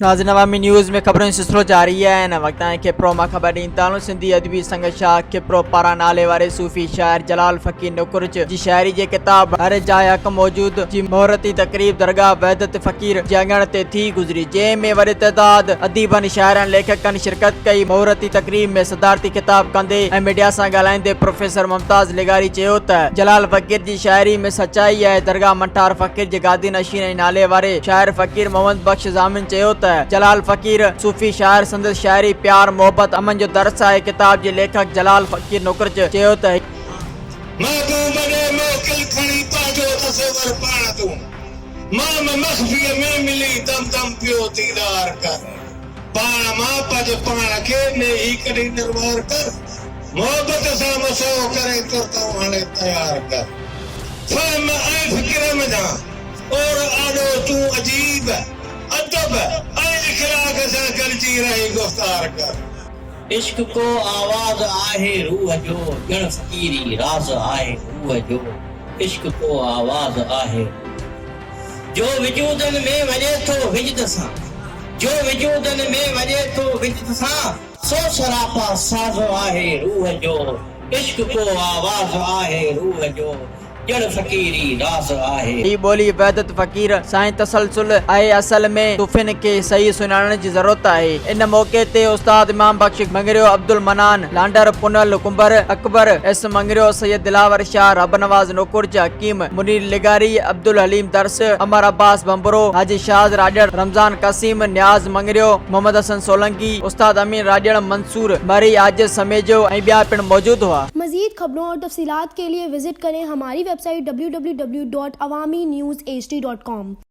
नाज़रीन अवामी न्यूज़ में खबरों सिलसिलो जारी है। न वक्त है खिप्रो मां ख़बर ॾींदा सिंधी अदबी संघ शाह खिप्रो पारां नाले वारे सूफ़ी शाइर जलाल फ़कीर नुकुरज जी शाइरी जे किताब हर जाय हक मौजूद जी मोहरती तकरीब दरगाह वहदत फ़कीर जे अंगण ते थी गुज़री, जंहिंमें वॾी तइदाद अदीबनि शाइरनि लेखकनि शिरकत कई। मोहरती तकरीब में सदारती खिताब कंदे ऐं मीडिया सां ॻाल्हाईंदे प्रोफेसर मुमताज़ लिगारी चयो त जलाल फ़कीर जी शाइरी में सचाई है। दरगाह मंठार फ़कीर जे गादी नशीन ऐं नाले वारे शाइर फ़कीर मोहम्मद बख्श ज़ामिन चयो त जलाल फ़कीर सूफ़ी शाइर संदसि शाइरी प्यार मोहब्बत अमन जो दर्स आहे। किताब जे लेखक जलाल फ़कीर नुकुरज चयो त इश्क को आवाज आहे रूह जो, जण फ़कीरी राज आहे रूह जो। इश्क को आवाज आहे जो वजूदन में वजे तो विजद सां, जो वजूदन में वजे तो विजद सां, सो सरापा साज आहे रूह जो। इश्क को आवाज आहे रूह जो, जण फ़कीरी राज आहे। ही बोली वहदत फ़कीर साईं तसलसुल आहे। असल में सूफ़िन के सही सुञाणण जी ज़रूरत आहे। इन मौके ते उस्ताद इमाम बख्श मंगरियो, अब्दुल मनान लांडर, पुनल कुंबर, अकबर एस मंगरियो, सैयद दिलावर शाह, रब नवाज नुकुरज, हकीम मुनीर लिगारी, अब्दुल हलीम दर्स, अमर अब्बास बंबरो, हाजी शाज राजड़, रमजान कासिम, न्याज मंगरियो, मोहम्मद हसन सोलंकी, उस्ताद अमीन राजड़, मंसूर मरी आजिज समेजो ऐं ॿिया पिण मौजूद हुआ। मज़ीद खबरों और तफसीलात के लिए विजिट करें हमारी वेबसाइट www.awamiNewsHD.com।